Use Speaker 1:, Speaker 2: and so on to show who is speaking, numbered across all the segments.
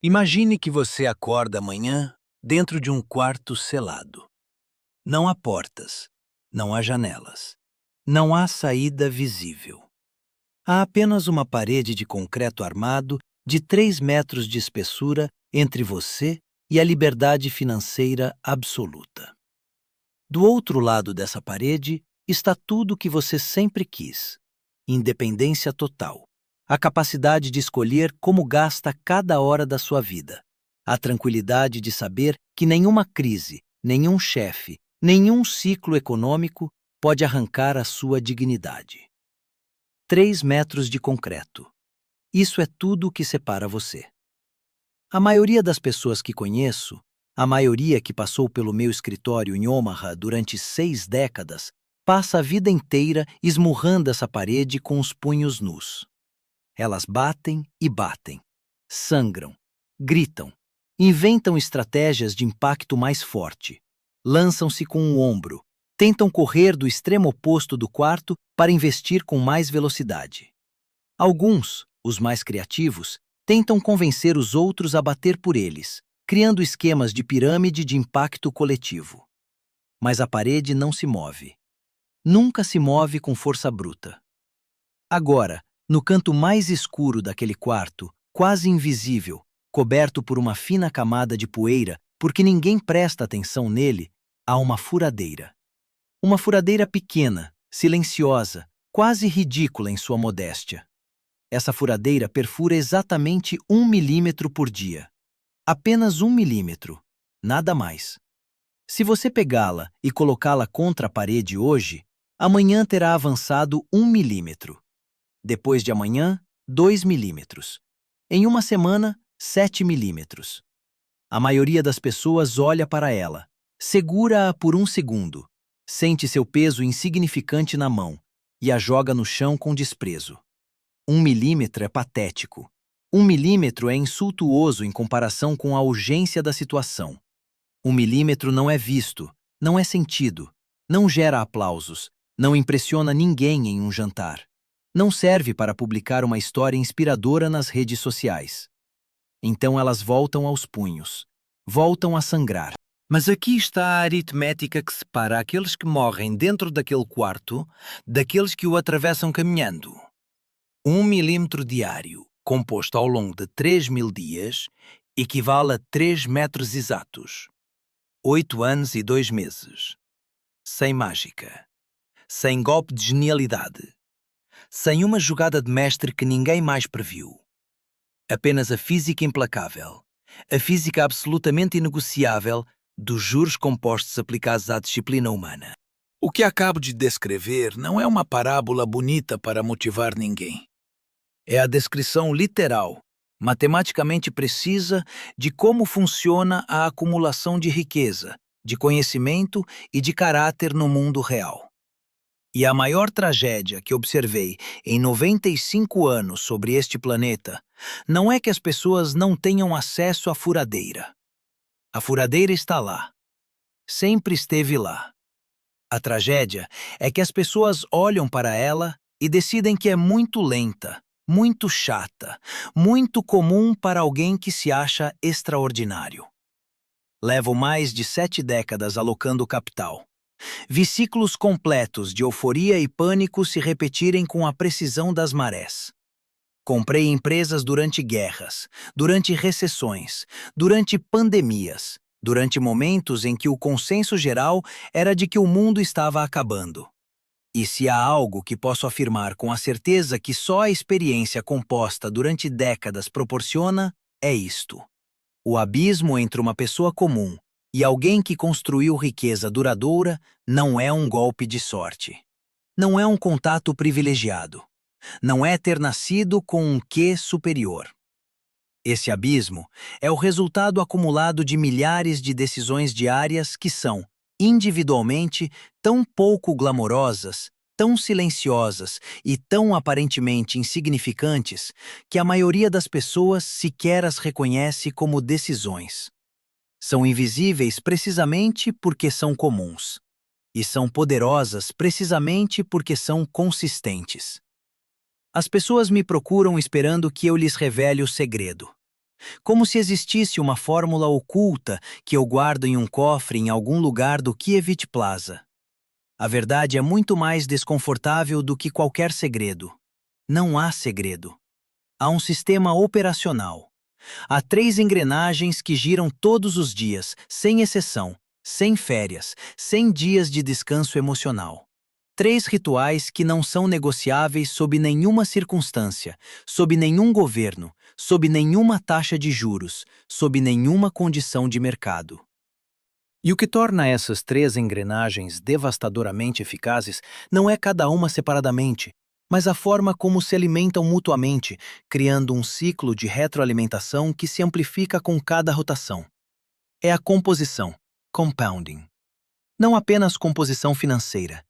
Speaker 1: Imagine que você acorda amanhã dentro de um quarto selado. Não há portas, não há janelas, não há saída visível. Há apenas uma parede de concreto armado de 3 metros de espessura entre você e a liberdade financeira absoluta. Do outro lado dessa parede está tudo o que você sempre quis: independência total, a capacidade de escolher como gasta cada hora da sua vida, a tranquilidade de saber que nenhuma crise, nenhum chefe, nenhum ciclo econômico pode arrancar a sua dignidade. 3 metros de concreto. Isso é tudo o que separa você. A maioria das pessoas que conheço, a maioria que passou pelo meu escritório em Omaha durante 6 décadas, passa a vida inteira esmurrando essa parede com os punhos nus. Elas batem e batem, sangram, gritam, inventam estratégias de impacto mais forte, lançam-se com o ombro, tentam correr do extremo oposto do quarto para investir com mais velocidade. Alguns, os mais criativos, tentam convencer os outros a bater por eles, criando esquemas de pirâmide de impacto coletivo. Mas a parede não se move. Nunca se move com força bruta. Agora, no canto mais escuro daquele quarto, quase invisível, coberto por uma fina camada de poeira, porque ninguém presta atenção nele, há uma furadeira. Uma furadeira pequena, silenciosa, quase ridícula em sua modéstia. Essa furadeira perfura exatamente 1 milímetro por dia. Apenas 1 milímetro, nada mais. Se você pegá-la e colocá-la contra a parede hoje, amanhã terá avançado 1 milímetro. Depois de amanhã, 2 milímetros. Em uma semana, 7 milímetros. A maioria das pessoas olha para ela, segura-a por um segundo, sente seu peso insignificante na mão e a joga no chão com desprezo. 1 milímetro é patético. 1 milímetro é insultuoso em comparação com a urgência da situação. 1 milímetro não é visto, não é sentido, não gera aplausos, não impressiona ninguém em um jantar. Não serve para publicar uma história inspiradora nas redes sociais. Então elas voltam aos punhos, voltam a sangrar. Mas aqui está a aritmética que separa aqueles que morrem dentro daquele quarto daqueles que o atravessam caminhando. 1 milímetro diário, composto ao longo de 3.000 dias, equivale a 3 metros exatos. 8 anos e 2 meses. Sem mágica. Sem golpe de genialidade. Sem uma jogada de mestre que ninguém mais previu. Apenas a física implacável, a física absolutamente inegociável dos juros compostos aplicados à disciplina humana.
Speaker 2: O que acabo de descrever não é uma parábola bonita para motivar ninguém.
Speaker 1: É a descrição literal, matematicamente precisa, de como funciona a acumulação de riqueza, de conhecimento e de caráter no mundo real. E a maior tragédia que observei em 95 anos sobre este planeta não é que as pessoas não tenham acesso à furadeira. A furadeira está lá. Sempre esteve lá. A tragédia é que as pessoas olham para ela e decidem que é muito lenta, muito chata, muito comum para alguém que se acha extraordinário. Levo mais de 7 décadas alocando capital. Vi ciclos completos de euforia e pânico se repetirem com a precisão das marés. Comprei empresas durante guerras, durante recessões, durante pandemias, durante momentos em que o consenso geral era de que o mundo estava acabando. E se há algo que posso afirmar com a certeza que só a experiência composta durante décadas proporciona, é isto. O abismo entre uma pessoa comum e alguém que construiu riqueza duradoura não é um golpe de sorte. Não é um contato privilegiado. Não é ter nascido com um quê superior. Esse abismo é o resultado acumulado de milhares de decisões diárias que são, individualmente, tão pouco glamorosas, tão silenciosas e tão aparentemente insignificantes que a maioria das pessoas sequer as reconhece como decisões. São invisíveis precisamente porque são comuns. E são poderosas precisamente porque são consistentes. As pessoas me procuram esperando que eu lhes revele o segredo. Como se existisse uma fórmula oculta que eu guardo em um cofre em algum lugar do Kievit Plaza. A verdade é muito mais desconfortável do que qualquer segredo. Não há segredo. Há um sistema operacional. Há 3 engrenagens que giram todos os dias, sem exceção, sem férias, sem dias de descanso emocional. 3 rituais que não são negociáveis sob nenhuma circunstância, sob nenhum governo, sob nenhuma taxa de juros, sob nenhuma condição de mercado. E o que torna essas 3 engrenagens devastadoramente eficazes não é cada uma separadamente, mas a forma como se alimentam mutuamente, criando um ciclo de retroalimentação que se amplifica com cada rotação. É a composição, compounding. Não apenas composição financeira,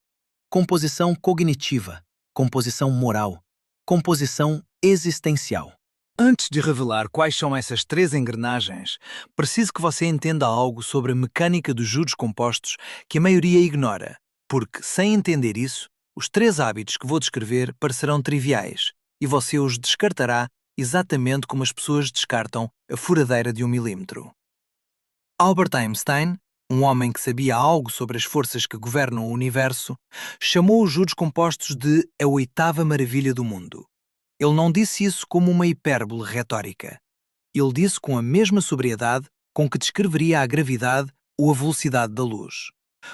Speaker 1: composição cognitiva, composição moral, composição existencial. Antes de revelar quais são essas 3 engrenagens, preciso que você entenda algo sobre a mecânica dos juros compostos que a maioria ignora, porque, sem entender isso, os 3 hábitos que vou descrever parecerão triviais e você os descartará exatamente como as pessoas descartam a furadeira de 1 milímetro. Albert Einstein, um homem que sabia algo sobre as forças que governam o universo, chamou os juros compostos de a 8ª maravilha do mundo. Ele não disse isso como uma hipérbole retórica. Ele disse com a mesma sobriedade com que descreveria a gravidade ou a velocidade da luz.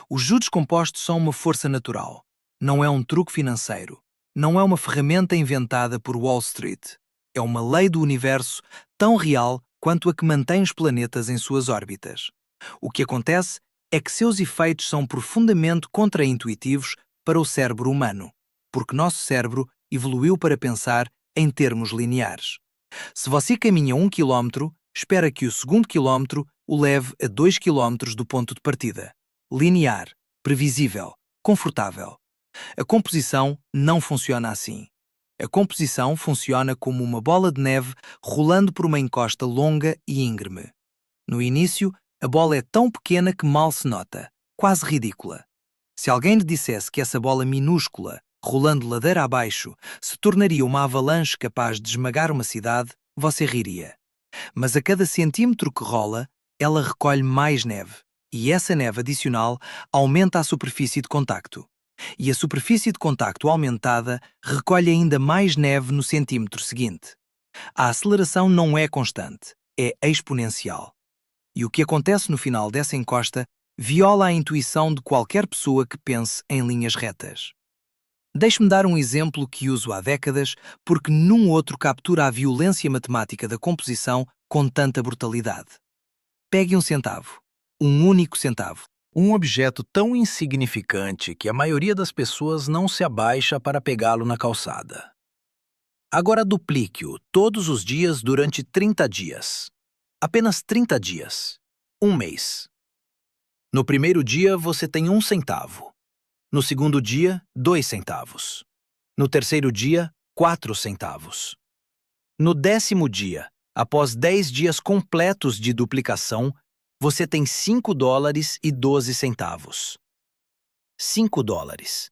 Speaker 1: Os juros compostos são uma força natural. Não é um truque financeiro. Não é uma ferramenta inventada por Wall Street. É uma lei do universo tão real quanto a que mantém os planetas em suas órbitas. O que acontece é que seus efeitos são profundamente contraintuitivos para o cérebro humano, porque nosso cérebro evoluiu para pensar em termos lineares. Se você caminha 1 km, espera que o segundo quilómetro o leve a 2 km do ponto de partida. Linear, previsível, confortável. A composição não funciona assim. A composição funciona como uma bola de neve rolando por uma encosta longa e íngreme. No início, a bola é tão pequena que mal se nota, quase ridícula. Se alguém lhe dissesse que essa bola minúscula, rolando ladeira abaixo, se tornaria uma avalanche capaz de esmagar uma cidade, você riria. Mas a cada centímetro que rola, ela recolhe mais neve, e essa neve adicional aumenta a superfície de contacto. E a superfície de contacto aumentada recolhe ainda mais neve no centímetro seguinte. A aceleração não é constante, é exponencial. E o que acontece no final dessa encosta viola a intuição de qualquer pessoa que pense em linhas retas. Deixe-me dar um exemplo que uso há décadas, porque nenhum outro captura a violência matemática da composição com tanta brutalidade. Pegue um centavo, um único centavo. Um objeto tão insignificante que a maioria das pessoas não se abaixa para pegá-lo na calçada. Agora duplique-o todos os dias durante 30 dias. Apenas 30 dias. 1 mês. No primeiro dia, você tem 1 centavo. No segundo dia, 2 centavos. No terceiro dia, 4 centavos. No 10º dia, após 10 dias completos de duplicação, você tem $5,12. 5 dólares.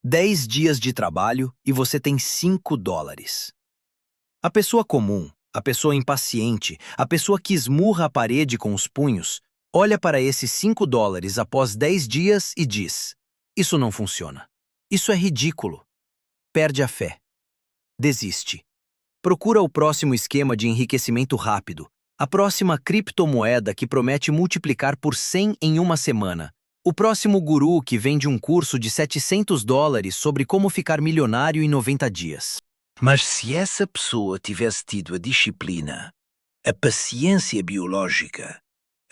Speaker 1: 10 dias de trabalho e você tem $5. A pessoa comum, a pessoa impaciente, a pessoa que esmurra a parede com os punhos, olha para esses $5 após 10 dias e diz: isso não funciona. Isso é ridículo. Perde a fé. Desiste. Procura o próximo esquema de enriquecimento rápido, a próxima criptomoeda que promete multiplicar por 100 em uma semana, o próximo guru que vende um curso de $700 sobre como ficar milionário em 90 dias. Mas se essa pessoa tivesse tido a disciplina, a paciência biológica,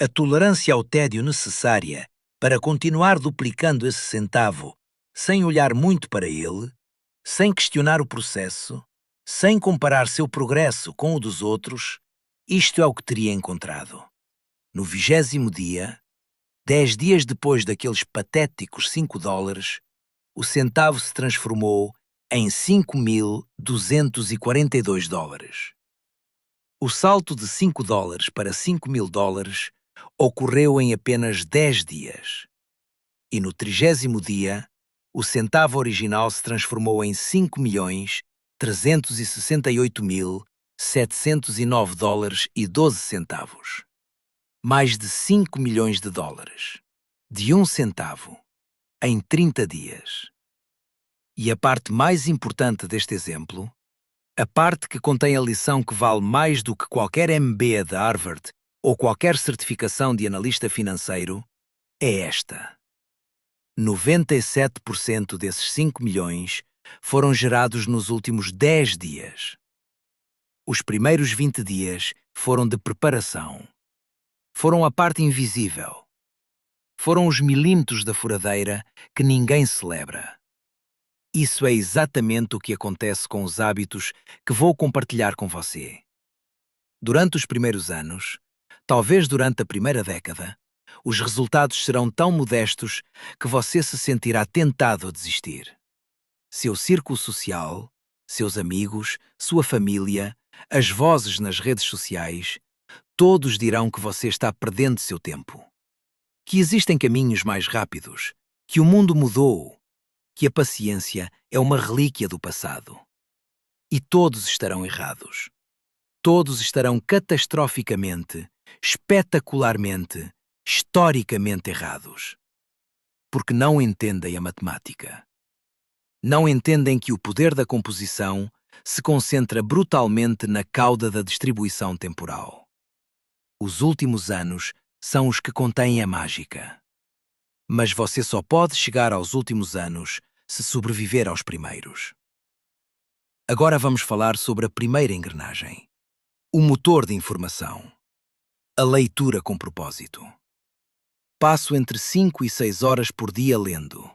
Speaker 1: a tolerância ao tédio necessária para continuar duplicando esse centavo, sem olhar muito para ele, sem questionar o processo, sem comparar seu progresso com o dos outros, isto é o que teria encontrado. No 20º dia, 10 dias depois daqueles patéticos $5, o centavo se transformou em $5.242. O salto de $5 para $5.000 ocorreu em apenas 10 dias. E no 30º dia, o centavo original se transformou em $5.368.900. US$ 709,12. Mais de 5 milhões de dólares. De 1 centavo. Em 30 dias. E a parte mais importante deste exemplo, a parte que contém a lição que vale mais do que qualquer MBA de Harvard ou qualquer certificação de analista financeiro, é esta. 97% desses 5 milhões foram gerados nos últimos 10 dias. Os primeiros 20 dias foram de preparação. Foram a parte invisível. Foram os milímetros da furadeira que ninguém celebra. Isso é exatamente o que acontece com os hábitos que vou compartilhar com você. Durante os primeiros anos, talvez durante a primeira década, os resultados serão tão modestos que você se sentirá tentado a desistir. Seu círculo social, seus amigos, sua família, as vozes nas redes sociais, todos dirão que você está perdendo seu tempo. Que existem caminhos mais rápidos, que o mundo mudou, que a paciência é uma relíquia do passado. E todos estarão errados. Todos estarão catastroficamente, espetacularmente, historicamente errados. Porque não entendem a matemática. Não entendem que o poder da composição se concentra brutalmente na cauda da distribuição temporal. Os últimos anos são os que contêm a mágica. Mas você só pode chegar aos últimos anos se sobreviver aos primeiros. Agora vamos falar sobre a primeira engrenagem. O motor de informação. A leitura com propósito. Passo entre 5 e 6 horas por dia lendo.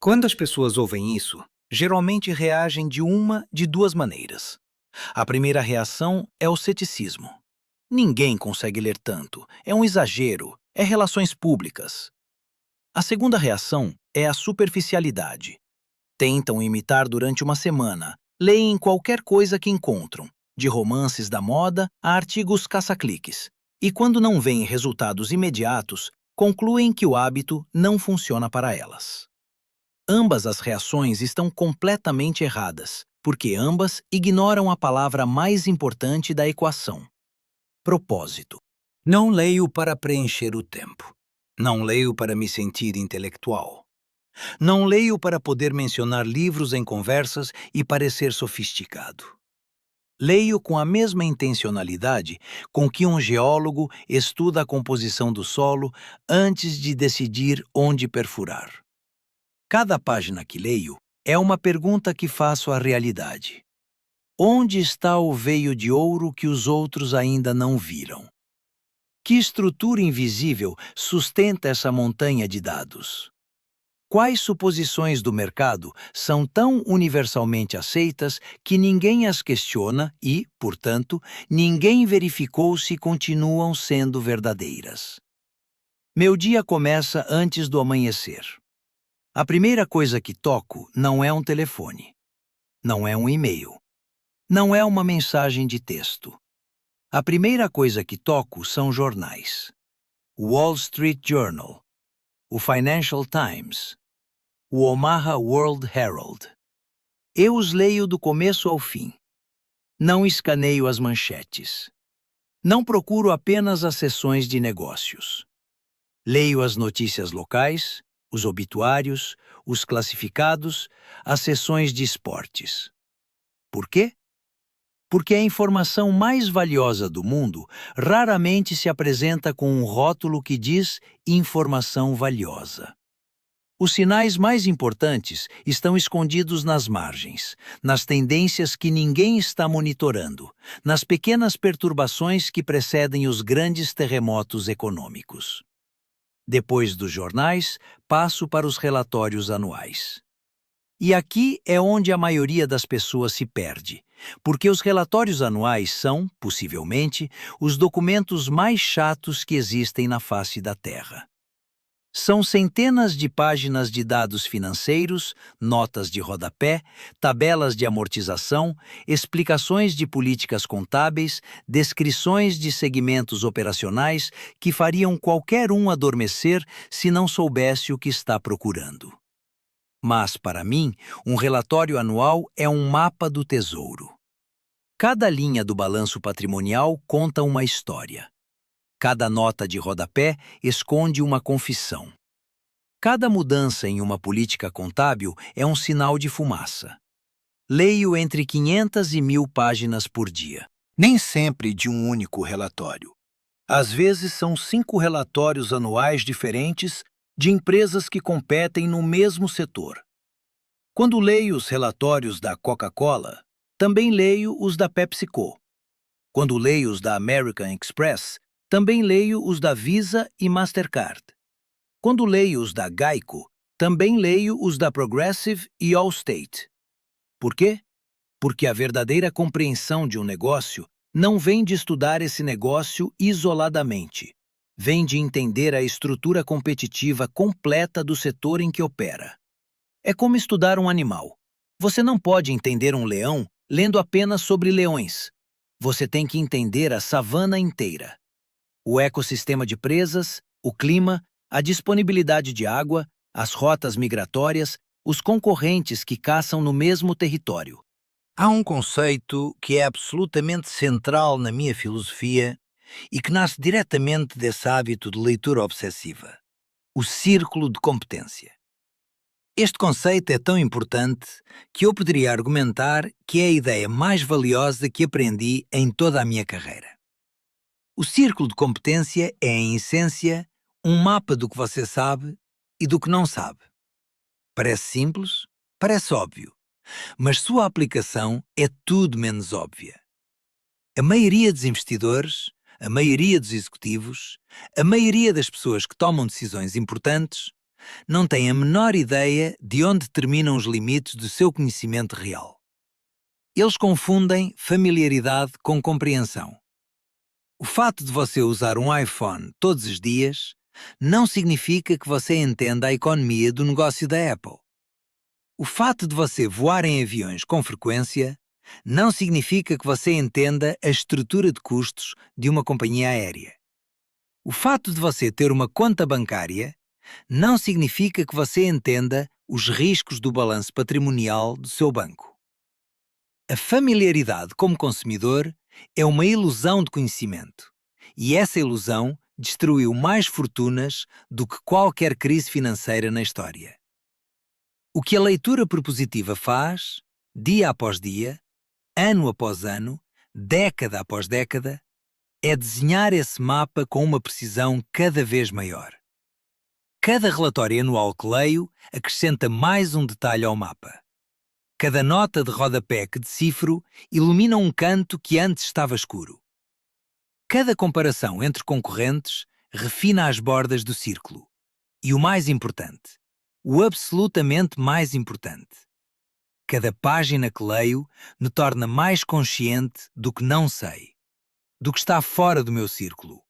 Speaker 1: Quando as pessoas ouvem isso, geralmente reagem de duas maneiras. A primeira reação é o ceticismo. Ninguém consegue ler tanto, é um exagero, é relações públicas. A segunda reação é a superficialidade. Tentam imitar durante uma semana, leem qualquer coisa que encontram, de romances da moda a artigos caça-cliques, e quando não veem resultados imediatos, concluem que o hábito não funciona para elas. Ambas as reações estão completamente erradas, porque ambas ignoram a palavra mais importante da equação: propósito. Não leio para preencher o tempo. Não leio para me sentir intelectual. Não leio para poder mencionar livros em conversas e parecer sofisticado. Leio com a mesma intencionalidade com que um geólogo estuda a composição do solo antes de decidir onde perfurar. Cada página que leio é uma pergunta que faço à realidade. Onde está o veio de ouro que os outros ainda não viram? Que estrutura invisível sustenta essa montanha de dados? Quais suposições do mercado são tão universalmente aceitas que ninguém as questiona e, portanto, ninguém verificou se continuam sendo verdadeiras? Meu dia começa antes do amanhecer. A primeira coisa que toco não é um telefone, não é um e-mail, não é uma mensagem de texto. A primeira coisa que toco são jornais. O Wall Street Journal, o Financial Times, o Omaha World Herald. Eu os leio do começo ao fim. Não escaneio as manchetes. Não procuro apenas as seções de negócios. Leio as notícias locais, os obituários, os classificados, as seções de esportes. Por quê? Porque a informação mais valiosa do mundo raramente se apresenta com um rótulo que diz informação valiosa. Os sinais mais importantes estão escondidos nas margens, nas tendências que ninguém está monitorando, nas pequenas perturbações que precedem os grandes terremotos econômicos. Depois dos jornais, passo para os relatórios anuais. E aqui é onde a maioria das pessoas se perde, porque os relatórios anuais são, possivelmente, os documentos mais chatos que existem na face da Terra. São centenas de páginas de dados financeiros, notas de rodapé, tabelas de amortização, explicações de políticas contábeis, descrições de segmentos operacionais que fariam qualquer um adormecer se não soubesse o que está procurando. Mas, para mim, um relatório anual é um mapa do tesouro. Cada linha do balanço patrimonial conta uma história. Cada nota de rodapé esconde uma confissão. Cada mudança em uma política contábil é um sinal de fumaça. Leio entre 500 e 1.000 páginas por dia.
Speaker 2: Nem sempre de um único relatório. Às vezes são 5 relatórios anuais diferentes de empresas que competem no mesmo setor. Quando leio os relatórios da Coca-Cola, também leio os da PepsiCo. Quando leio os da American Express, também leio os da Visa e Mastercard. Quando leio os da Geico, também leio os da Progressive e Allstate. Por quê? Porque a verdadeira compreensão de um negócio não vem de estudar esse negócio isoladamente. Vem de entender a estrutura competitiva completa do setor em que opera. É como estudar um animal. Você não pode entender um leão lendo apenas sobre leões. Você tem que entender a savana inteira. O ecossistema de presas, o clima, a disponibilidade de água, as rotas migratórias, os concorrentes que caçam no mesmo território. Há um conceito que é absolutamente central na minha filosofia e que nasce diretamente desse hábito de leitura obsessiva: o círculo de competência. Este conceito é tão importante que eu poderia argumentar que é a ideia mais valiosa que aprendi em toda a minha carreira. O círculo de competência é, em essência, um mapa do que você sabe e do que não sabe. Parece simples, parece óbvio, mas sua aplicação é tudo menos óbvia. A maioria dos investidores, a maioria dos executivos, a maioria das pessoas que tomam decisões importantes não têm a menor ideia de onde terminam os limites do seu conhecimento real. Eles confundem familiaridade com compreensão. O fato de você usar um iPhone todos os dias não significa que você entenda a economia do negócio da Apple. O fato de você voar em aviões com frequência não significa que você entenda a estrutura de custos de uma companhia aérea. O fato de você ter uma conta bancária não significa que você entenda os riscos do balanço patrimonial do seu banco. A familiaridade como consumidor é uma ilusão de conhecimento, e essa ilusão destruiu mais fortunas do que qualquer crise financeira na história. O que a leitura propositiva faz, dia após dia, ano após ano, década após década, é desenhar esse mapa com uma precisão cada vez maior. Cada relatório anual que leio acrescenta mais um detalhe ao mapa. Cada nota de rodapé que decifro ilumina um canto que antes estava escuro. Cada comparação entre concorrentes refina as bordas do círculo. E o mais importante, o absolutamente mais importante, cada página que leio me torna mais consciente do que não sei, do que está fora do meu círculo,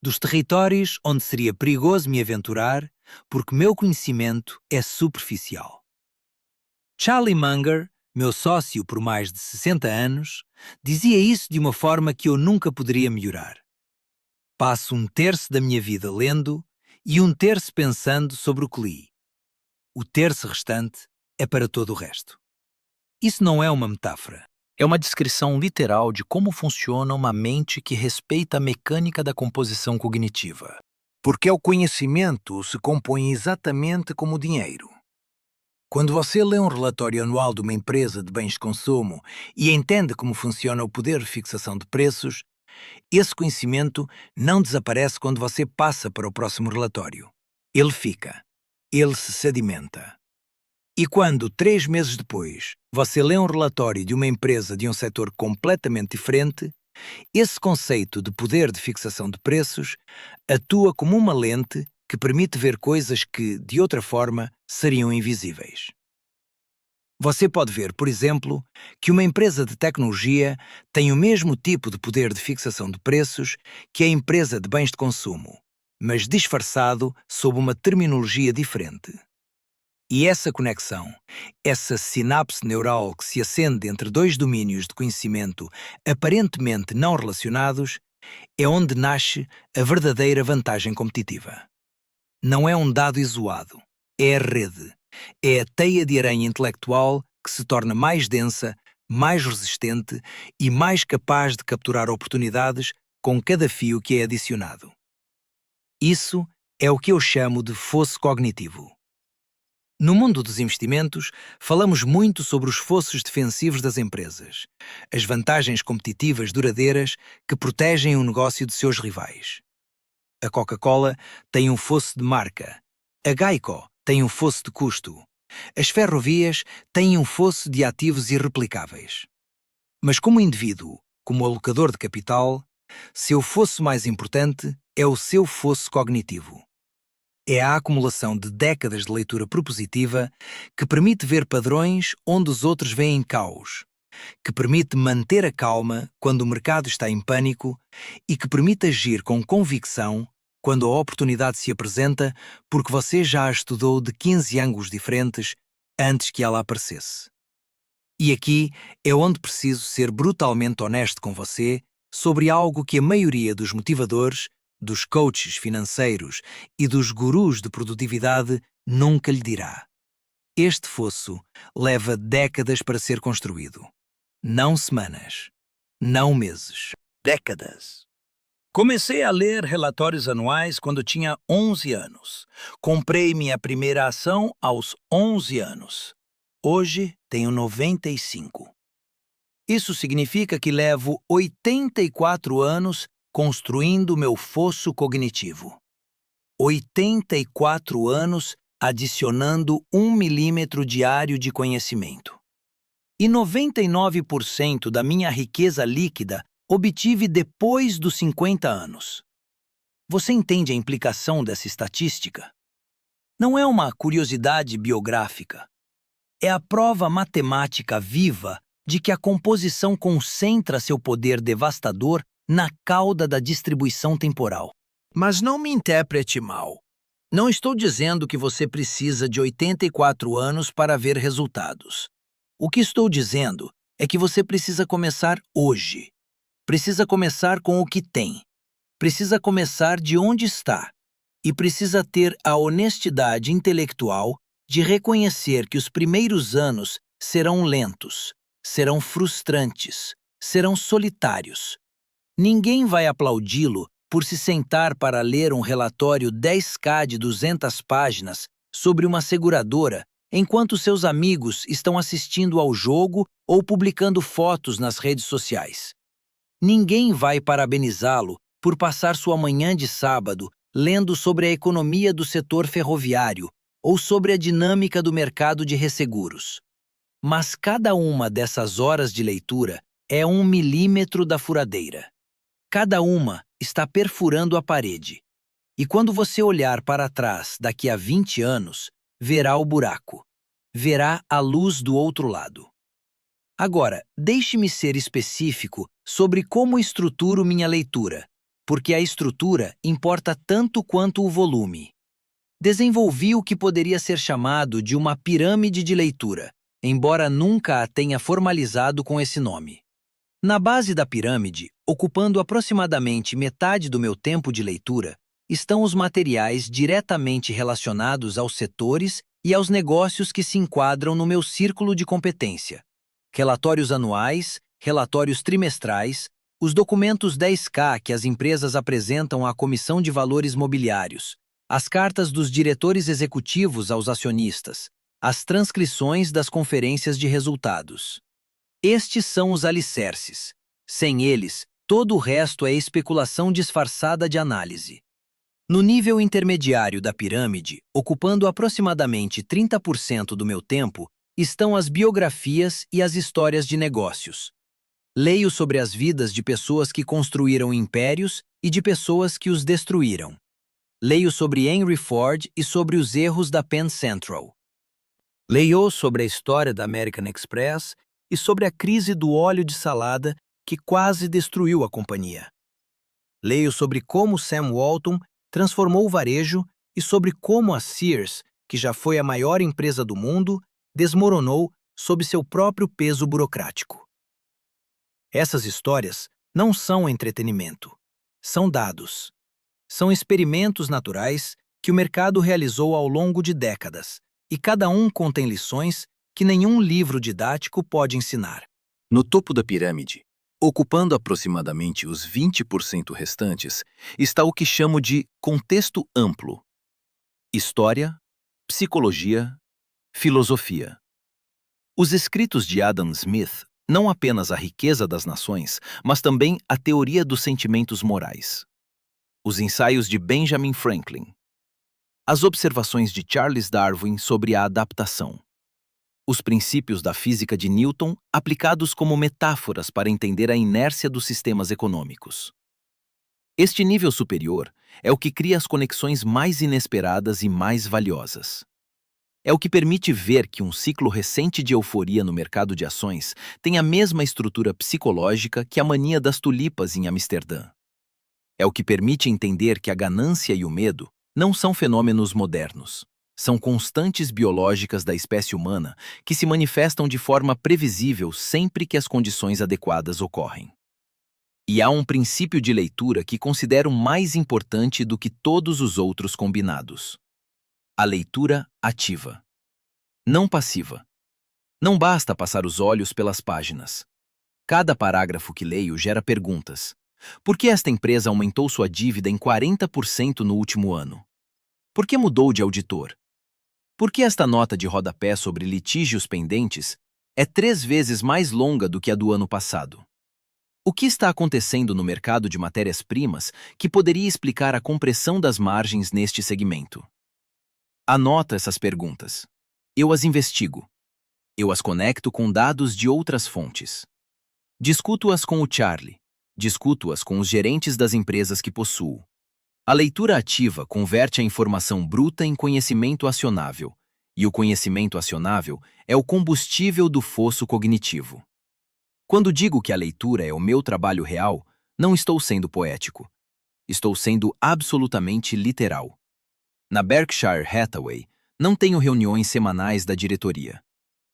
Speaker 2: dos territórios onde seria perigoso me aventurar porque meu conhecimento é superficial. Charlie Munger, meu sócio por mais de 60 anos, dizia isso de uma forma que eu nunca poderia melhorar. Passo um terço da minha vida lendo e um terço pensando sobre o que li. O terço restante é para todo o resto. Isso não é uma metáfora. É uma descrição literal de como funciona uma mente que respeita a mecânica da composição cognitiva. Porque o conhecimento se compõe exatamente como o dinheiro. Quando você lê um relatório anual de uma empresa de bens de consumo e entende como funciona o poder de fixação de preços, esse conhecimento não desaparece quando você passa para o próximo relatório. Ele fica. Ele se sedimenta. E quando, 3 meses depois, você lê um relatório de uma empresa de um setor completamente diferente, esse conceito de poder de fixação de preços atua como uma lente que permite ver coisas que, de outra forma, seriam invisíveis. Você pode ver, por exemplo, que uma empresa de tecnologia tem o mesmo tipo de poder de fixação de preços que a empresa de bens de consumo, mas disfarçado sob uma terminologia diferente. E essa conexão, essa sinapse neural que se acende entre 2 domínios de conhecimento aparentemente não relacionados, é onde nasce a verdadeira vantagem competitiva. Não é um dado isolado, é a rede, é a teia de aranha intelectual que se torna mais densa mais resistente e mais capaz de capturar oportunidades com cada fio que é adicionado. Isso é o que eu chamo de fosso cognitivo. No mundo dos investimentos, falamos muito sobre os fossos defensivos das empresas, as vantagens competitivas duradeiras que protegem o negócio de seus rivais. A Coca-Cola tem um fosso de marca, a Geico tem um fosso de custo, as ferrovias têm um fosso de ativos irreplicáveis. Mas como indivíduo, como alocador de capital, seu fosso mais importante é o seu fosso cognitivo. É a acumulação de décadas de leitura propositiva que permite ver padrões onde os outros veem caos, que permite manter a calma quando o mercado está em pânico e que permite agir com convicção quando a oportunidade se apresenta porque você já a estudou de 15 ângulos diferentes antes que ela aparecesse. E aqui é onde preciso ser brutalmente honesto com você sobre algo que a maioria dos motivadores, dos coaches financeiros e dos gurus de produtividade nunca lhe dirá. Este fosso leva décadas para ser construído. Não semanas, não meses, décadas. Comecei a ler relatórios anuais quando tinha 11 anos. Comprei minha primeira ação aos 11 anos. Hoje tenho 95. Isso significa que levo 84 anos construindo meu fosso cognitivo. 84 anos adicionando 1 milímetro diário de conhecimento. E 99% da minha riqueza líquida obtive depois dos 50 anos. Você entende a implicação dessa estatística? Não é uma curiosidade biográfica. É a prova matemática viva de que a composição concentra seu poder devastador na cauda da distribuição temporal. Mas não me interprete mal. Não estou dizendo que você precisa de 84 anos para ver resultados. O que estou dizendo é que você precisa começar hoje. Precisa começar com o que tem. Precisa começar de onde está. E precisa ter a honestidade intelectual de reconhecer que os primeiros anos serão lentos, serão frustrantes, serão solitários. Ninguém vai aplaudi-lo por se sentar para ler um relatório 10K de 200 páginas sobre uma seguradora enquanto seus amigos estão assistindo ao jogo ou publicando fotos nas redes sociais. Ninguém vai parabenizá-lo por passar sua manhã de sábado lendo sobre a economia do setor ferroviário ou sobre a dinâmica do mercado de resseguros. Mas cada uma dessas horas de leitura é 1 milímetro da furadeira. Cada uma está perfurando a parede. E quando você olhar para trás daqui a 20 anos, verá o buraco. Verá a luz do outro lado. Agora, deixe-me ser específico sobre como estruturo minha leitura, porque a estrutura importa tanto quanto o volume. Desenvolvi o que poderia ser chamado de uma pirâmide de leitura, embora nunca a tenha formalizado com esse nome. Na base da pirâmide, ocupando aproximadamente metade do meu tempo de leitura, estão os materiais diretamente relacionados aos setores e aos negócios que se enquadram no meu círculo de competência. Relatórios anuais, relatórios trimestrais, os documentos 10K que as empresas apresentam à Comissão de Valores Mobiliários, as cartas dos diretores executivos aos acionistas, as transcrições das conferências de resultados. Estes são os alicerces. Sem eles, todo o resto é especulação disfarçada de análise. No nível intermediário da pirâmide, ocupando aproximadamente 30% do meu tempo, estão as biografias e as histórias de negócios. Leio sobre as vidas de pessoas que construíram impérios e de pessoas que os destruíram. Leio sobre Henry Ford e sobre os erros da Penn Central. Leio sobre a história da American Express e sobre a crise do óleo de salada que quase destruiu a companhia. Leio sobre como Sam Walton transformou o varejo e sobre como a Sears, que já foi a maior empresa do mundo, desmoronou sob seu próprio peso burocrático. Essas histórias não são entretenimento, são dados. São experimentos naturais que o mercado realizou ao longo de décadas, e cada um contém lições que nenhum livro didático pode ensinar.
Speaker 3: No topo da pirâmide, ocupando aproximadamente os 20% restantes, está o que chamo de contexto amplo: história, psicologia, filosofia. Os escritos de Adam Smith não apenas a riqueza das nações, mas também a teoria dos sentimentos morais. Os ensaios de Benjamin Franklin. As observações de Charles Darwin sobre a adaptação. Os princípios da física de Newton aplicados como metáforas para entender a inércia dos sistemas econômicos. Este nível superior é o que cria as conexões mais inesperadas e mais valiosas. É o que permite ver que um ciclo recente de euforia no mercado de ações tem a mesma estrutura psicológica que a mania das tulipas em Amsterdã. É o que permite entender que a ganância e o medo não são fenômenos modernos. São constantes biológicas da espécie humana que se manifestam de forma previsível sempre que as condições adequadas ocorrem. E há um princípio de leitura que considero mais importante do que todos os outros combinados: a leitura ativa, não passiva. Não basta passar os olhos pelas páginas. Cada parágrafo que leio gera perguntas. Por que esta empresa aumentou sua dívida em 40% no último ano? Por que mudou de auditor? Por que esta nota de rodapé sobre litígios pendentes é 3 vezes mais longa do que a do ano passado? O que está acontecendo no mercado de matérias-primas que poderia explicar a compressão das margens neste segmento? Anoto essas perguntas. Eu as investigo. Eu as conecto com dados de outras fontes. Discuto-as com o Charlie. Discuto-as com os gerentes das empresas que possuo. A leitura ativa converte a informação bruta em conhecimento acionável, e o conhecimento acionável é o combustível do fosso cognitivo. Quando digo que a leitura é o meu trabalho real, não estou sendo poético. Estou sendo absolutamente literal. Na Berkshire Hathaway, não tenho reuniões semanais da diretoria.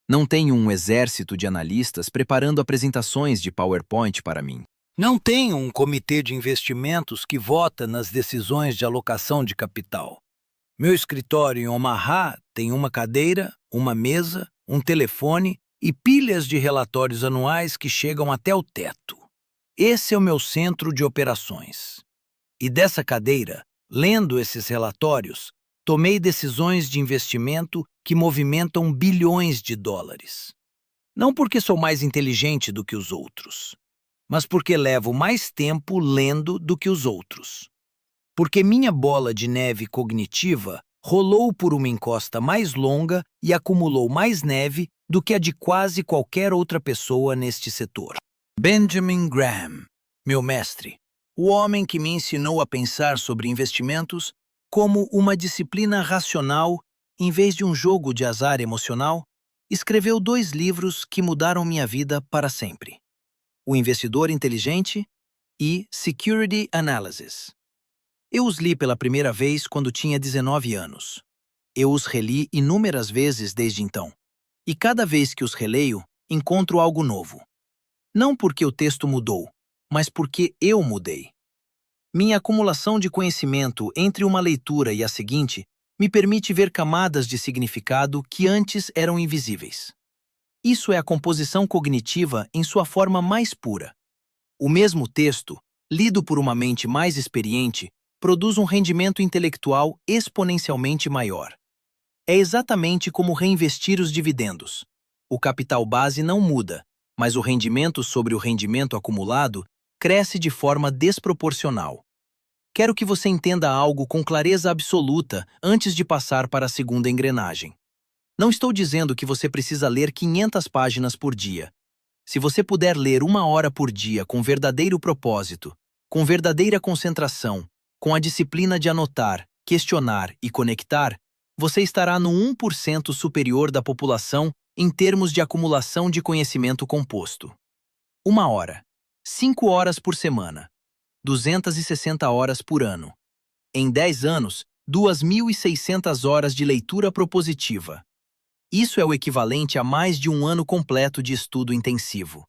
Speaker 3: Não tenho um exército de analistas preparando apresentações de PowerPoint para mim.
Speaker 2: Não tenho um comitê de investimentos que vota nas decisões de alocação de capital. Meu escritório em Omaha tem uma cadeira, uma mesa, um telefone e pilhas de relatórios anuais que chegam até o teto. Esse é o meu centro de operações. E dessa cadeira, lendo esses relatórios, tomei decisões de investimento que movimentam bilhões de dólares. Não porque sou mais inteligente do que os outros, mas porque levo mais tempo lendo do que os outros. Porque minha bola de neve cognitiva rolou por uma encosta mais longa e acumulou mais neve do que a de quase qualquer outra pessoa neste setor. Benjamin Graham, meu mestre, o homem que me ensinou a pensar sobre investimentos como uma disciplina racional em vez de um jogo de azar emocional, escreveu 2 livros que mudaram minha vida para sempre: O Investidor Inteligente e Security Analysis. Eu os li pela primeira vez quando tinha 19 anos. Eu os reli inúmeras vezes desde então. E cada vez que os releio, encontro algo novo. Não porque o texto mudou, mas porque eu mudei. Minha acumulação de conhecimento entre uma leitura e a seguinte me permite ver camadas de significado que antes eram invisíveis. Isso é a composição cognitiva em sua forma mais pura. O mesmo texto, lido por uma mente mais experiente, produz um rendimento intelectual exponencialmente maior. É exatamente como reinvestir os dividendos. O capital base não muda, mas o rendimento sobre o rendimento acumulado cresce de forma desproporcional. Quero que você entenda algo com clareza absoluta antes de passar para a segunda engrenagem. Não estou dizendo que você precisa ler 500 páginas por dia. Se você puder ler 1 hora por dia com verdadeiro propósito, com verdadeira concentração, com a disciplina de anotar, questionar e conectar, você estará no 1% superior da população em termos de acumulação de conhecimento composto. 1 hora. 5 horas por semana. 260 horas por ano. Em 10 anos, 2.600 horas de leitura propositiva. Isso é o equivalente a mais de 1 ano completo de estudo intensivo.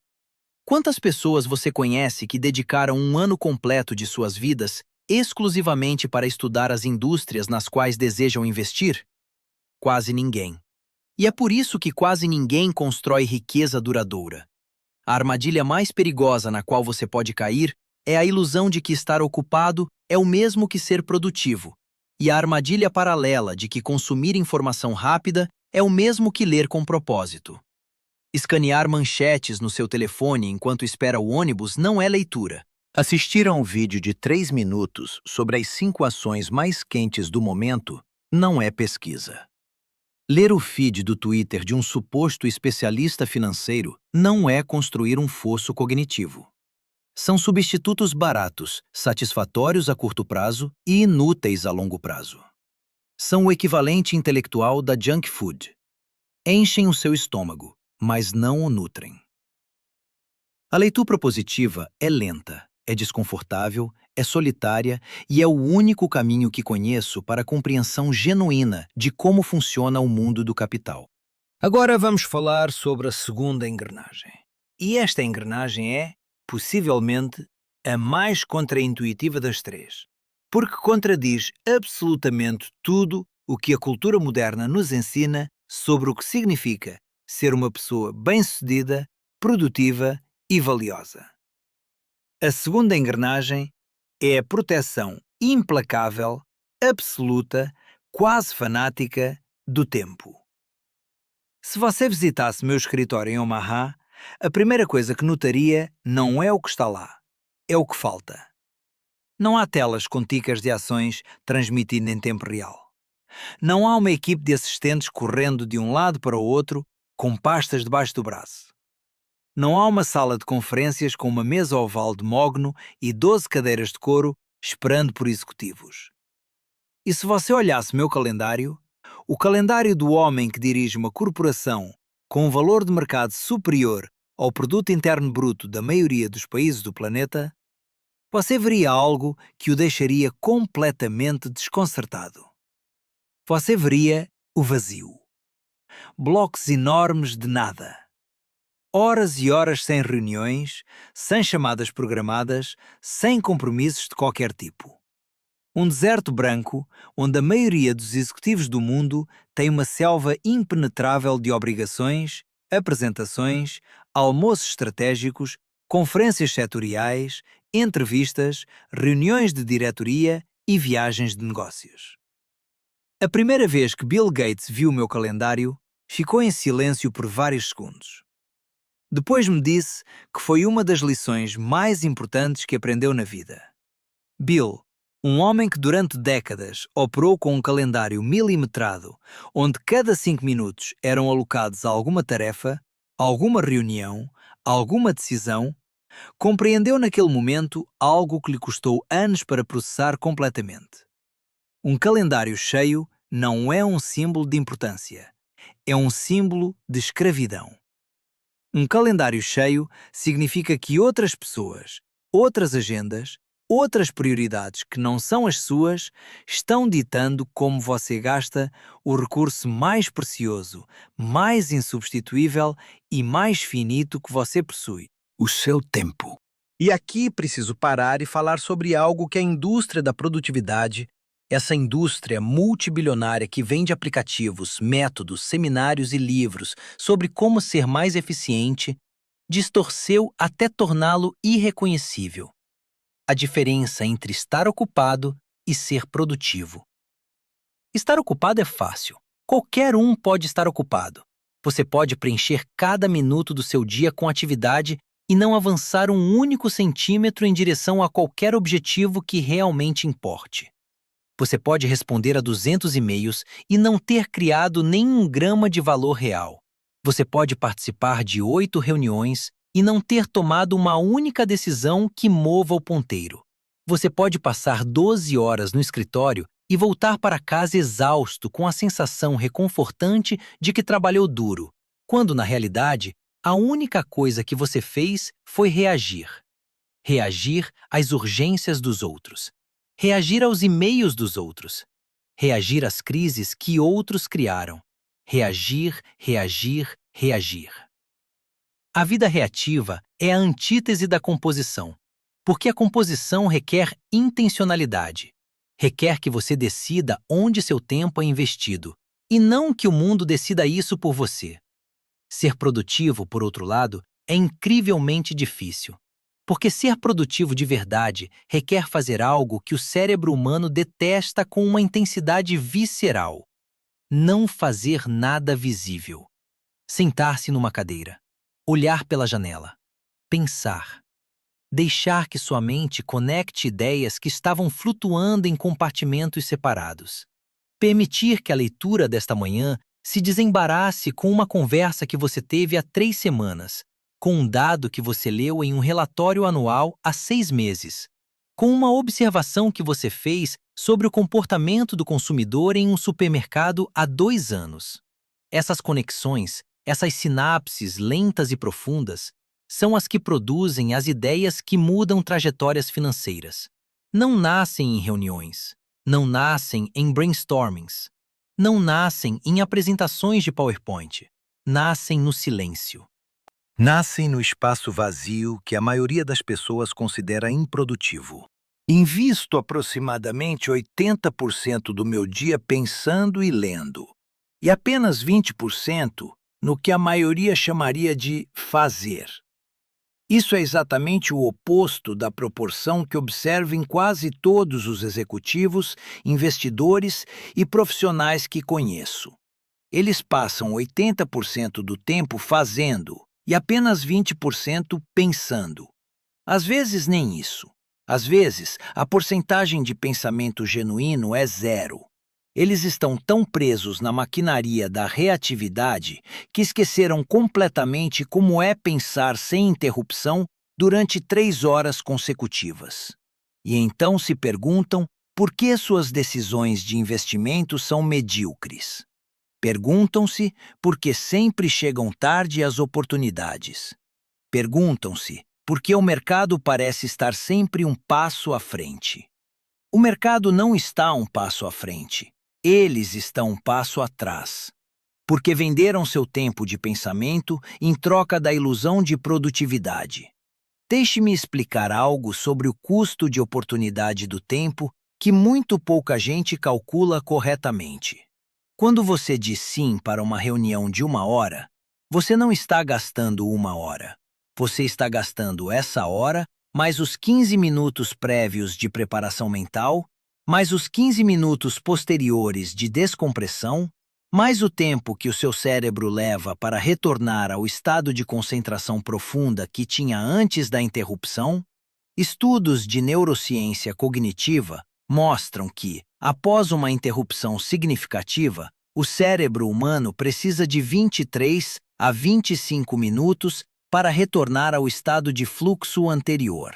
Speaker 2: Quantas pessoas você conhece que dedicaram 1 ano completo de suas vidas exclusivamente para estudar as indústrias nas quais desejam investir? Quase ninguém. E é por isso que quase ninguém constrói riqueza duradoura.
Speaker 3: A armadilha mais perigosa na qual você pode cair é a ilusão de que estar ocupado é o mesmo que ser produtivo, e a armadilha paralela de que consumir informação rápida é o mesmo que ler com propósito. Escanear manchetes no seu telefone enquanto espera o ônibus não é leitura.
Speaker 2: Assistir a um vídeo de 3 minutos sobre as 5 ações mais quentes do momento não é pesquisa. Ler o feed do Twitter de um suposto especialista financeiro não é construir um fosso cognitivo. São substitutos baratos, satisfatórios a curto prazo e inúteis a longo prazo. São o equivalente intelectual da junk food. Enchem o seu estômago, mas não o nutrem. A leitura propositiva é lenta, é desconfortável, é solitária e é o único caminho que conheço para a compreensão genuína de como funciona o mundo do capital.
Speaker 1: Agora vamos falar sobre a segunda engrenagem. E esta engrenagem é, possivelmente, a mais contraintuitiva das três, porque contradiz absolutamente tudo o que a cultura moderna nos ensina sobre o que significa ser uma pessoa bem-sucedida, produtiva e valiosa. A segunda engrenagem é a proteção implacável, absoluta, quase fanática do tempo. Se você visitasse meu escritório em Omaha, a primeira coisa que notaria não é o que está lá, é o que falta. Não há telas com ticas de ações transmitindo em tempo real. Não há uma equipe de assistentes correndo de um lado para o outro com pastas debaixo do braço. Não há uma sala de conferências com uma mesa oval de mogno e 12 cadeiras de couro esperando por executivos. E se você olhasse meu calendário, o calendário do homem que dirige uma corporação com um valor de mercado superior ao produto interno bruto da maioria dos países do planeta, você veria algo que o deixaria completamente desconcertado. Você veria o vazio. Blocos enormes de nada. Horas e horas sem reuniões, sem chamadas programadas, sem compromissos de qualquer tipo. Um deserto branco onde a maioria dos executivos do mundo tem uma selva impenetrável de obrigações, apresentações, almoços estratégicos, conferências setoriais, entrevistas, reuniões de diretoria e viagens de negócios. A primeira vez que Bill Gates viu o meu calendário, ficou em silêncio por vários segundos. Depois me disse que foi uma das lições mais importantes que aprendeu na vida. Bill, um homem que durante décadas operou com um calendário milimetrado, onde cada 5 minutos eram alocados a alguma tarefa, alguma reunião, alguma decisão, compreendeu naquele momento algo que lhe custou anos para processar completamente. Um calendário cheio não é um símbolo de importância, é um símbolo de escravidão. Um calendário cheio significa que outras pessoas, outras agendas, outras prioridades que não são as suas estão ditando como você gasta o recurso mais precioso, mais insubstituível e mais finito que você possui, o seu tempo. E aqui preciso parar e falar sobre algo que a indústria da produtividade, essa indústria multibilionária que vende aplicativos, métodos, seminários e livros sobre como ser mais eficiente, distorceu até torná-lo irreconhecível. A diferença entre estar ocupado e ser produtivo. Estar ocupado é fácil. Qualquer um pode estar ocupado. Você pode preencher cada minuto do seu dia com atividade e não avançar um único centímetro em direção a qualquer objetivo que realmente importe. Você pode responder a 200 e-mails e não ter criado nem um grama de valor real. Você pode participar de 8 reuniões e não ter tomado uma única decisão que mova o ponteiro. Você pode passar 12 horas no escritório e voltar para casa exausto com a sensação reconfortante de que trabalhou duro, quando, na realidade, a única coisa que você fez foi reagir. Reagir às urgências dos outros. Reagir aos e-mails dos outros. Reagir às crises que outros criaram. Reagir, reagir, reagir. A vida reativa é a antítese da composição, porque a composição requer intencionalidade. Requer que você decida onde seu tempo é investido, e não que o mundo decida isso por você. Ser produtivo, por outro lado, é incrivelmente difícil, porque ser produtivo de verdade requer fazer algo que o cérebro humano detesta com uma intensidade visceral: não fazer nada visível. Sentar-se numa cadeira, olhar pela janela, pensar, deixar que sua mente conecte ideias que estavam flutuando em compartimentos separados. Permitir que a leitura desta manhã se desembarace com uma conversa que você teve há 3 semanas, com um dado que você leu em um relatório anual há 6 meses, com uma observação que você fez sobre o comportamento do consumidor em um supermercado há 2 anos. Essas conexões, essas sinapses lentas e profundas, são as que produzem as ideias que mudam trajetórias financeiras. Não nascem em reuniões, não nascem em brainstormings, não nascem em apresentações de PowerPoint, nascem no silêncio.
Speaker 2: Nascem no espaço vazio que a maioria das pessoas considera improdutivo. Invisto aproximadamente 80% do meu dia pensando e lendo, e apenas 20% no que a maioria chamaria de fazer. Isso é exatamente o oposto da proporção que observo em quase todos os executivos, investidores e profissionais que conheço. Eles passam 80% do tempo fazendo e apenas 20% pensando. Às vezes nem isso. Às vezes, a porcentagem de pensamento genuíno é 0. Eles estão tão presos na maquinaria da reatividade que esqueceram completamente como é pensar sem interrupção durante 3 horas consecutivas. E então se perguntam por que suas decisões de investimento são medíocres. Perguntam-se por que sempre chegam tarde às oportunidades. Perguntam-se por que o mercado parece estar sempre um passo à frente. O mercado não está um passo à frente. Eles estão um passo atrás, porque venderam seu tempo de pensamento em troca da ilusão de produtividade. Deixe-me explicar algo sobre o custo de oportunidade do tempo que muito pouca gente calcula corretamente. Quando você diz sim para uma reunião de 1 hora, você não está gastando 1 hora. Você está gastando essa hora, mais os 15 minutos prévios de preparação mental, mais os 15 minutos posteriores de descompressão, mais o tempo que o seu cérebro leva para retornar ao estado de concentração profunda que tinha antes da interrupção. Estudos de neurociência cognitiva mostram que, após uma interrupção significativa, o cérebro humano precisa de 23 a 25 minutos para retornar ao estado de fluxo anterior.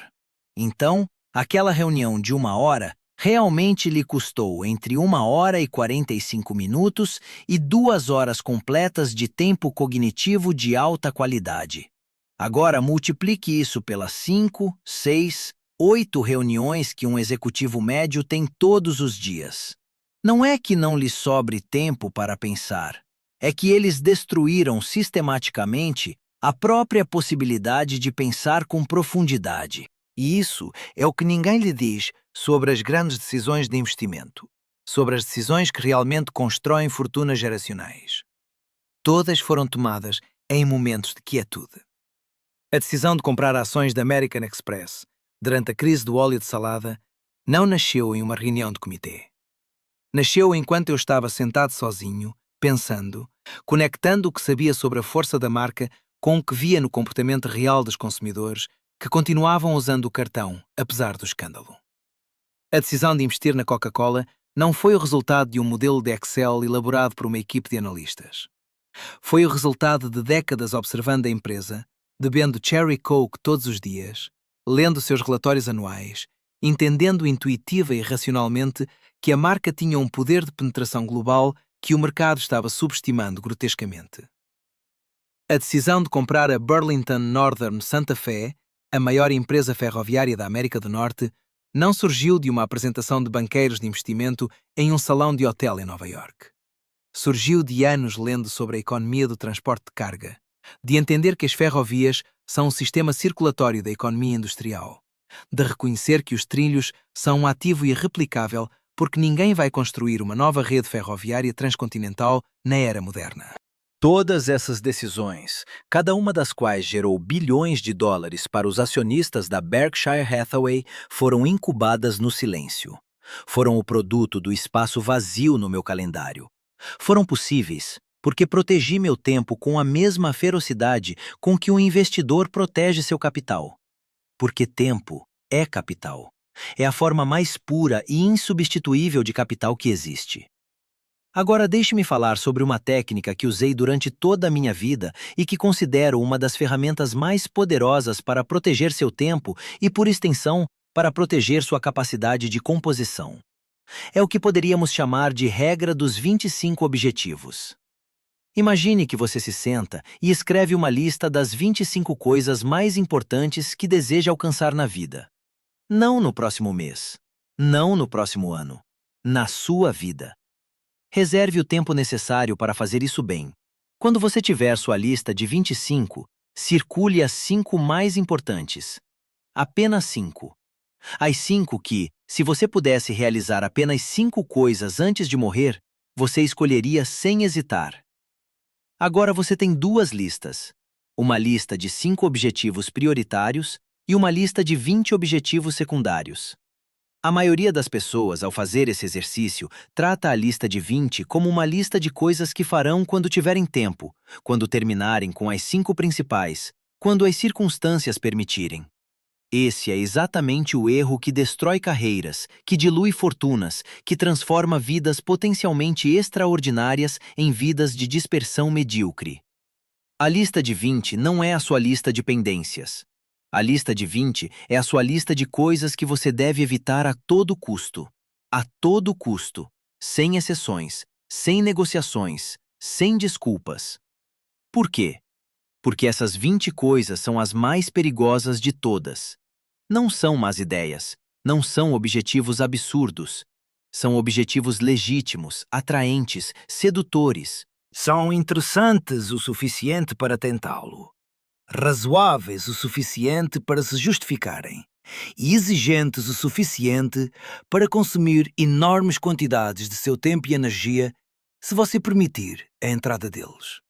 Speaker 2: Então, aquela reunião de 1 hora realmente lhe custou entre 1 hora e 45 minutos e 2 horas completas de tempo cognitivo de alta qualidade. Agora multiplique isso pelas 5, 6, 8 reuniões que um executivo médio tem todos os dias. Não é que não lhe sobre tempo para pensar, é que eles destruíram sistematicamente a própria possibilidade de pensar com profundidade. E isso é o que ninguém lhe diz sobre as grandes decisões de investimento, sobre as decisões que realmente constroem fortunas geracionais. Todas foram tomadas em momentos de quietude. A decisão de comprar ações da American Express durante a crise do óleo de salada não nasceu em uma reunião de comitê. Nasceu enquanto eu estava sentado sozinho, pensando, conectando o que sabia sobre a força da marca com o que via no comportamento real dos consumidores que continuavam usando o cartão, apesar do escândalo. A decisão de investir na Coca-Cola não foi o resultado de um modelo de Excel elaborado por uma equipe de analistas. Foi o resultado de décadas observando a empresa, bebendo Cherry Coke todos os dias, lendo seus relatórios anuais, entendendo intuitiva e racionalmente que a marca tinha um poder de penetração global que o mercado estava subestimando grotescamente. A decisão de comprar a Burlington Northern Santa Fe, a maior empresa ferroviária da América do Norte, não surgiu de uma apresentação de banqueiros de investimento em um salão de hotel em Nova York. Surgiu de anos lendo sobre a economia do transporte de carga, de entender que as ferrovias são um sistema circulatório da economia industrial, de reconhecer que os trilhos são um ativo irreplicável porque ninguém vai construir uma nova rede ferroviária transcontinental na era moderna.
Speaker 1: Todas essas decisões, cada uma das quais gerou bilhões de dólares para os acionistas da Berkshire Hathaway, foram incubadas no silêncio. Foram o produto do espaço vazio no meu calendário. Foram possíveis porque protegi meu tempo com a mesma ferocidade com que um investidor protege seu capital. Porque tempo é capital. É a forma mais pura e insubstituível de capital que existe. Agora deixe-me falar sobre uma técnica que usei durante toda a minha vida e que considero uma das ferramentas mais poderosas para proteger seu tempo e, por extensão, para proteger sua capacidade de composição. É o que poderíamos chamar de regra dos 25 objetivos. Imagine que você se senta e escreve uma lista das 25 coisas mais importantes que deseja alcançar na vida. Não no próximo mês, não no próximo ano, na sua vida. Reserve o tempo necessário para fazer isso bem. Quando você tiver sua lista de 25, circule as 5 mais importantes. Apenas 5. As 5 que, se você pudesse realizar apenas 5 coisas antes de morrer, você escolheria sem hesitar. Agora você tem 2 listas. Uma lista de 5 objetivos prioritários e uma lista de 20 objetivos secundários. A maioria das pessoas, ao fazer esse exercício, trata a lista de 20 como uma lista de coisas que farão quando tiverem tempo, quando terminarem com as 5 principais, quando as circunstâncias permitirem. Esse é exatamente o erro que destrói carreiras, que dilui fortunas, que transforma vidas potencialmente extraordinárias em vidas de dispersão medíocre. A lista de 20 não é a sua lista de pendências. A lista de 20 é a sua lista de coisas que você deve evitar a todo custo. A todo custo. Sem exceções, sem negociações, sem desculpas. Por quê? Porque essas 20 coisas são as mais perigosas de todas. Não são más ideias, não são objetivos absurdos. São objetivos legítimos, atraentes, sedutores.
Speaker 2: São interessantes o suficiente para tentá-lo, razoáveis o suficiente para se justificarem e exigentes o suficiente para consumir enormes quantidades de seu tempo e energia se você permitir a entrada deles.